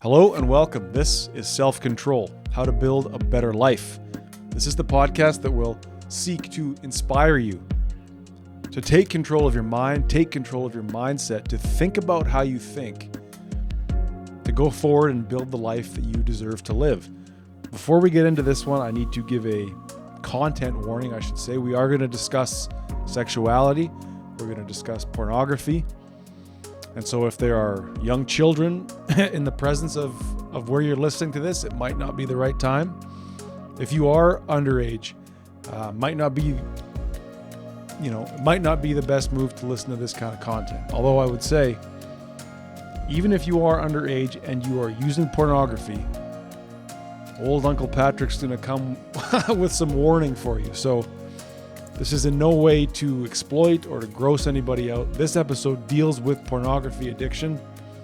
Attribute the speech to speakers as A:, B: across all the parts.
A: Hello and welcome. This is Self-Control, How to Build a Better Life. This is the podcast that will seek to inspire you to take control of your mind, take control of your mindset, to think about how you think, to go forward and build the life that you deserve to live. Before we get into this one, I need to give a content warning, I should say. We are going to discuss sexuality. We're going to discuss pornography. And so if there are young children in the presence of where you're listening to this, it might not be the right time. If you are underage, it might not be the best move to listen to this kind of content. Although I would say, even if you are underage and you are using pornography, old Uncle Patrick's going to come with some warning for you. So this is in no way to exploit or to gross anybody out. This episode deals with pornography addiction.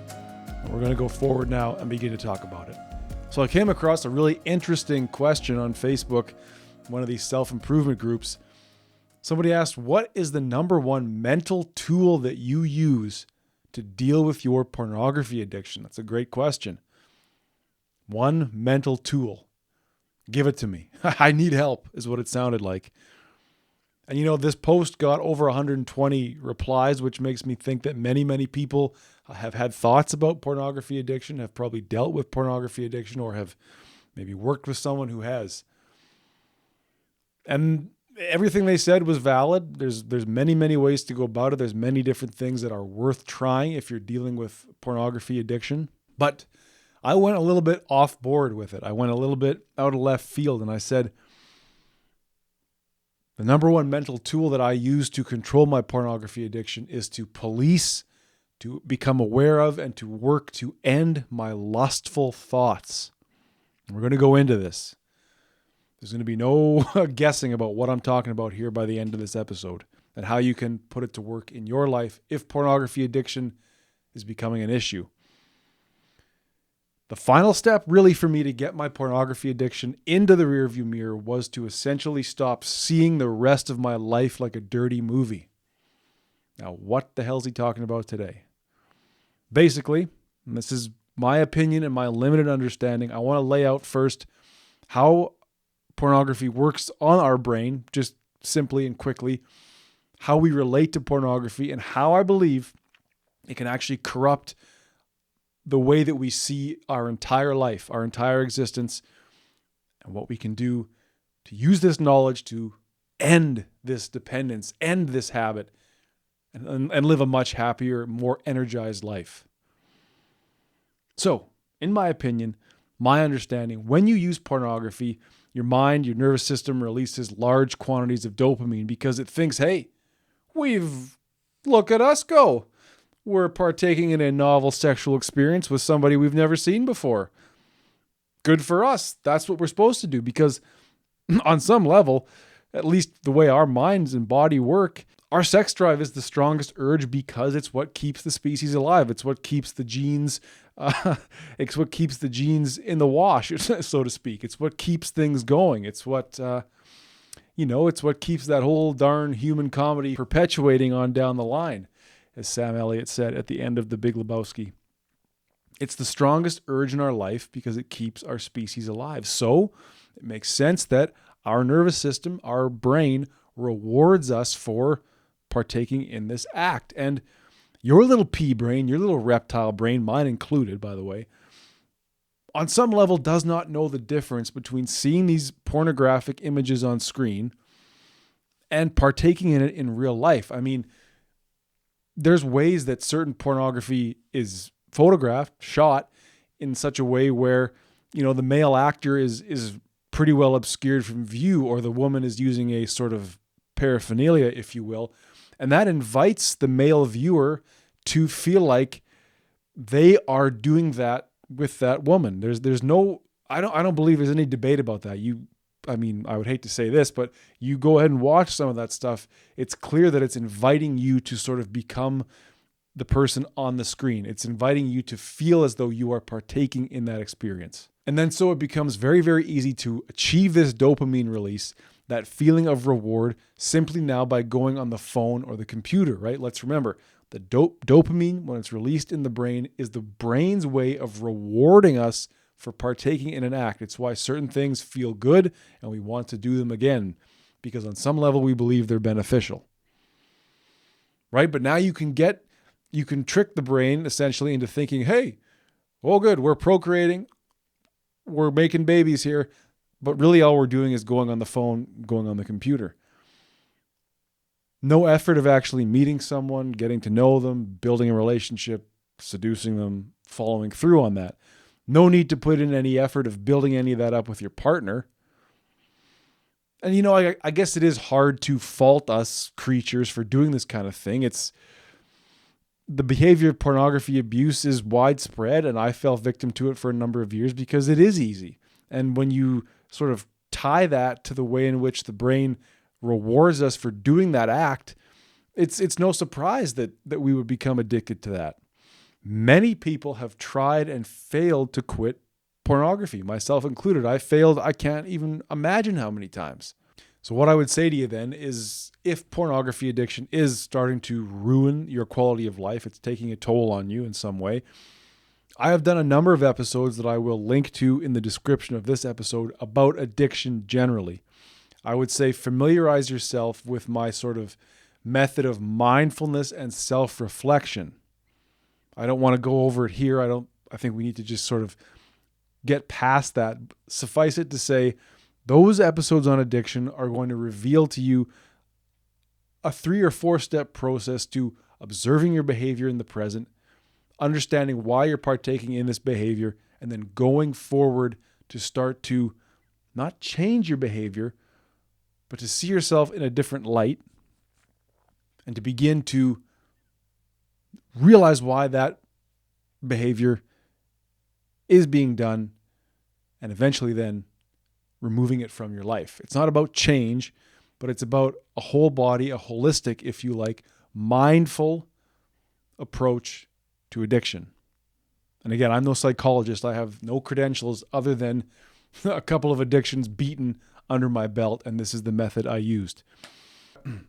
A: And we're going to go forward now and begin to talk about it. So I came across a really interesting question on Facebook, one of these self-improvement groups. Somebody asked, what is the number one mental tool that you use to deal with your pornography addiction? That's a great question. One mental tool. Give it to me. I need help, is what it sounded like. And this post got over 120 replies, which makes me think that many people have had thoughts about pornography addiction, have probably dealt with pornography addiction, or have maybe worked with someone who has. And everything they said was valid. There's many ways to go about it. There's many different things that are worth trying if you're dealing with pornography addiction. But I went a little bit off board with it. I went a little bit out of left field, and I said, the number one mental tool that I use to control my pornography addiction is to police, to become aware of, and to work to end my lustful thoughts. We're going to go into this. There's going to be no guessing about what I'm talking about here by the end of this episode and how you can put it to work in your life if pornography addiction is becoming an issue. The final step really for me to get my pornography addiction into the rearview mirror was to essentially stop seeing the rest of my life like a dirty movie. Now, what the hell is he talking about today? Basically, and this is my opinion and my limited understanding, I want to lay out first how pornography works on our brain, just simply and quickly, how we relate to pornography, and how I believe it can actually corrupt the way that we see our entire life, our entire existence, and what we can do to use this knowledge to end this dependence, end this habit, and live a much happier, more energized life. So, in my opinion, my understanding, when you use pornography, your mind, your nervous system releases large quantities of dopamine because it thinks, hey, look at us go. We're partaking in a novel sexual experience with somebody we've never seen before. Good for us. That's what we're supposed to do because on some level, at least the way our minds and body work, our sex drive is the strongest urge because it's what keeps the species alive. It's what keeps the genes, it's what keeps the genes in the wash, so to speak. It's what keeps things going. It's what, it's what keeps that whole darn human comedy perpetuating on down the line, as Sam Elliott said at the end of The Big Lebowski. It's the strongest urge in our life because it keeps our species alive. So it makes sense that our nervous system, our brain, rewards us for partaking in this act. And your little pea brain, your little reptile brain, mine included, by the way, on some level does not know the difference between seeing these pornographic images on screen and partaking in it in real life. I mean, there's ways that certain pornography is photographed, shot in such a way where, the male actor is pretty well obscured from view, or the woman is using a sort of paraphernalia, if you will. And that invites the male viewer to feel like they are doing that with that woman. There's no, I don't believe there's any debate about that. I would hate to say this, but you go ahead and watch some of that stuff. It's clear that it's inviting you to sort of become the person on the screen. It's inviting you to feel as though you are partaking in that experience. And then so it becomes very, very easy to achieve this dopamine release, that feeling of reward, simply now by going on the phone or the computer, right? Let's remember, The dopamine, when it's released in the brain, is the brain's way of rewarding us for partaking in an act. It's why certain things feel good and we want to do them again, because on some level we believe they're beneficial. Right? But now you can trick the brain essentially into thinking, hey, oh good, we're procreating, we're making babies here, but really all we're doing is going on the phone, going on the computer. No effort of actually meeting someone, getting to know them, building a relationship, seducing them, following through on that. No need to put in any effort of building any of that up with your partner. And, I guess it is hard to fault us creatures for doing this kind of thing. The behavior of pornography abuse is widespread, and I fell victim to it for a number of years because it is easy. And when you sort of tie that to the way in which the brain rewards us for doing that act, it's no surprise that we would become addicted to that. Many people have tried and failed to quit pornography, myself included. I failed, I can't even imagine how many times. So what I would say to you then is, if pornography addiction is starting to ruin your quality of life, it's taking a toll on you in some way, I have done a number of episodes that I will link to in the description of this episode about addiction generally. I would say familiarize yourself with my sort of method of mindfulness and self-reflection. I don't want to go over it here. I think we need to just sort of get past that. Suffice it to say, those episodes on addiction are going to reveal to you a 3 or 4 step process to observing your behavior in the present, understanding why you're partaking in this behavior, and then going forward to start to not change your behavior, but to see yourself in a different light and to begin to realize why that behavior is being done, and eventually then removing it from your life. It's not about change, but it's about a whole body, a holistic, if you like, mindful approach to addiction. And again, I'm no psychologist. I have no credentials other than a couple of addictions beaten under my belt, and this is the method I used.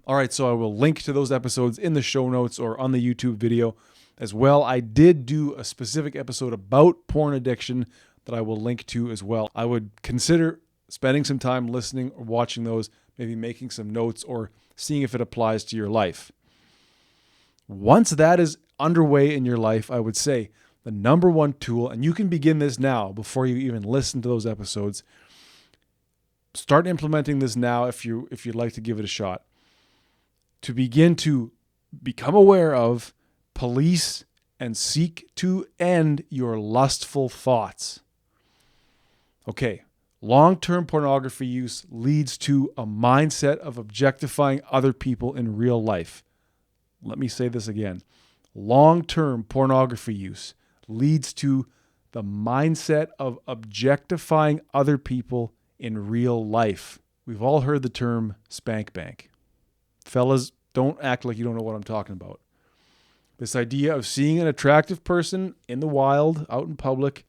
A: All right, so I will link to those episodes in the show notes or on the YouTube video as well. I did do a specific episode about porn addiction that I will link to as well. I would consider spending some time listening or watching those, maybe making some notes or seeing if it applies to your life. Once that is underway in your life, I would say the number one tool, and you can begin this now before you even listen to those episodes. Start implementing this now if you'd like to give it a shot. To begin to become aware of, police, and seek to end your lustful thoughts. Okay, long-term pornography use leads to a mindset of objectifying other people in real life. Let me say this again. Long-term pornography use leads to the mindset of objectifying other people in real life. We've all heard the term spank bank. Fellas, don't act like you don't know what I'm talking about. This idea of seeing an attractive person in the wild, out in public,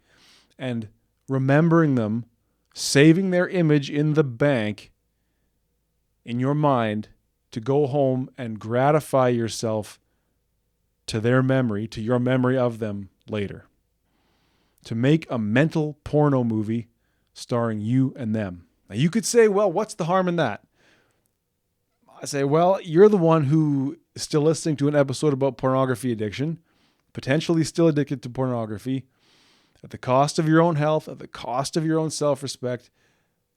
A: and remembering them, saving their image in the bank in your mind to go home and gratify yourself to their memory, to your memory of them later. To make a mental porno movie starring you and them. Now you could say, well, what's the harm in that? I say, well, you're the one who is still listening to an episode about pornography addiction, potentially still addicted to pornography, at the cost of your own health, at the cost of your own self-respect,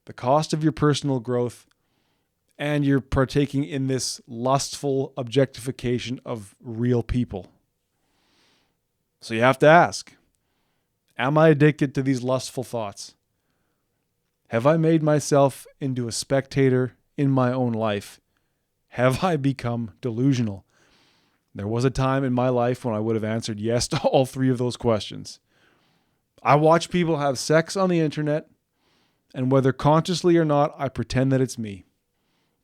A: the cost of your personal growth, and you're partaking in this lustful objectification of real people. So you have to ask, am I addicted to these lustful thoughts? Have I made myself into a spectator in my own life? Have I become delusional? There was a time in my life when I would have answered yes to all 3 of those questions. I watch people have sex on the internet, and whether consciously or not, I pretend that it's me.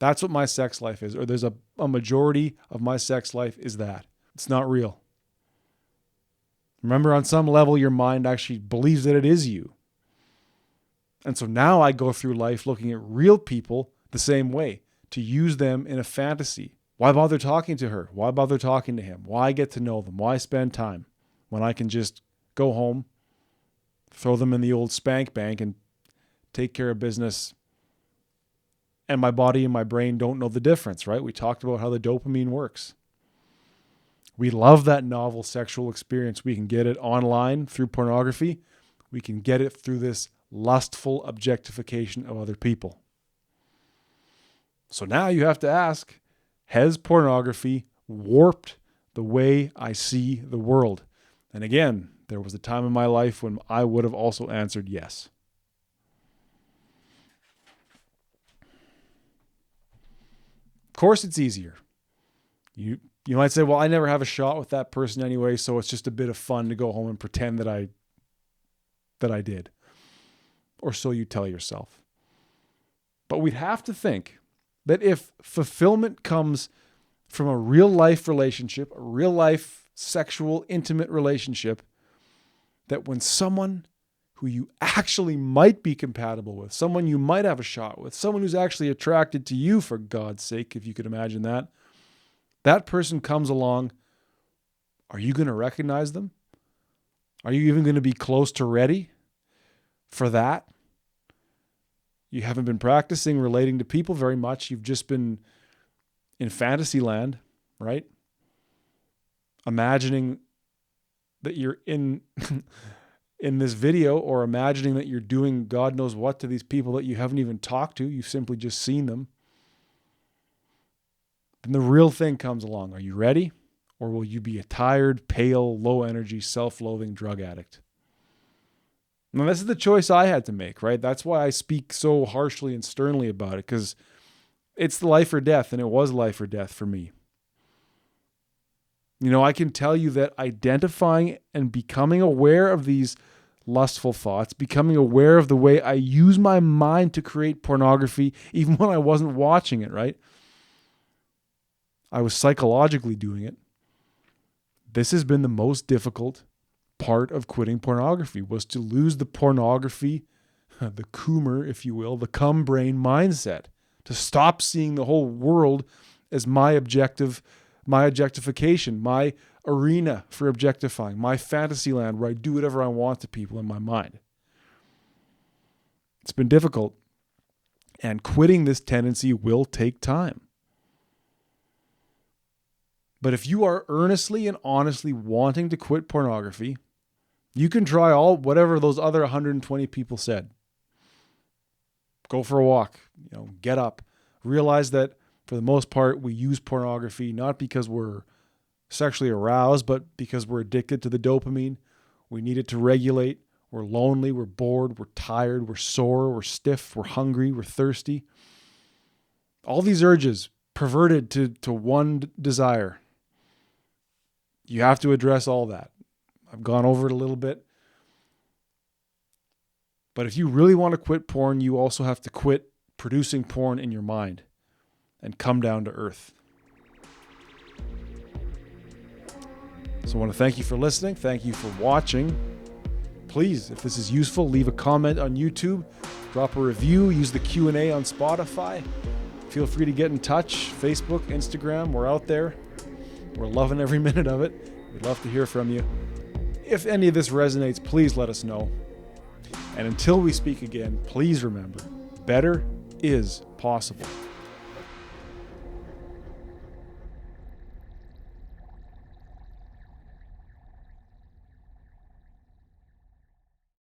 A: That's what my sex life is, or there's a majority of my sex life is that. It's not real. Remember, on some level, your mind actually believes that it is you. And so now I go through life looking at real people the same way, to use them in a fantasy, Why bother talking to her? Why bother talking to him? Why get to know them? Why spend time when I can just go home, throw them in the old spank bank and take care of business, and my body and my brain don't know the difference, right? We talked about how the dopamine works. We love that novel sexual experience. We can get it online through pornography. We can get it through this lustful objectification of other people. So now you have to ask, has pornography warped the way I see the world? And again, there was a time in my life when I would have also answered yes. Of course, it's easier. You might say, well, I never have a shot with that person anyway, so it's just a bit of fun to go home and pretend that I did. Or so you tell yourself. But we'd have to think that if fulfillment comes from a real life relationship, a real life sexual, intimate relationship, that when someone who you actually might be compatible with, someone you might have a shot with, someone who's actually attracted to you, for God's sake, if you could imagine that, that person comes along, are you going to recognize them? Are you even going to be close to ready for that? You haven't been practicing relating to people very much. You've just been in fantasy land, right? Imagining that you're in this video, or imagining that you're doing God knows what to these people that you haven't even talked to. You've simply just seen them. Then the real thing comes along. Are you ready? Or will you be a tired, pale, low energy, self-loathing drug addict? Now, this is the choice I had to make, right? That's why I speak so harshly and sternly about it, because it's life or death, and it was life or death for me. You know, I can tell you that identifying and becoming aware of these lustful thoughts, becoming aware of the way I use my mind to create pornography, even when I wasn't watching it, right? I was psychologically doing it. This has been the most difficult part of quitting pornography, was to lose the pornography, the coomer, if you will, the cum brain mindset, to stop seeing the whole world as my objective, my objectification, my arena for objectifying, my fantasy land where I do whatever I want to people in my mind. It's been difficult, and quitting this tendency will take time. But if you are earnestly and honestly wanting to quit pornography, you can try whatever those other 120 people said. Go for a walk, get up. Realize that for the most part, we use pornography not because we're sexually aroused, but because we're addicted to the dopamine. We need it to regulate. We're lonely, we're bored, we're tired, we're sore, we're stiff, we're hungry, we're thirsty. All these urges perverted to one desire. You have to address all that. I've gone over it a little bit. But if you really want to quit porn, you also have to quit producing porn in your mind and come down to earth. So I want to thank you for listening. Thank you for watching. Please, if this is useful, leave a comment on YouTube, drop a review, use the Q&A on Spotify. Feel free to get in touch. Facebook, Instagram, we're out there. We're loving every minute of it. We'd love to hear from you. If any of this resonates, please let us know. And until we speak again, please remember, better is possible.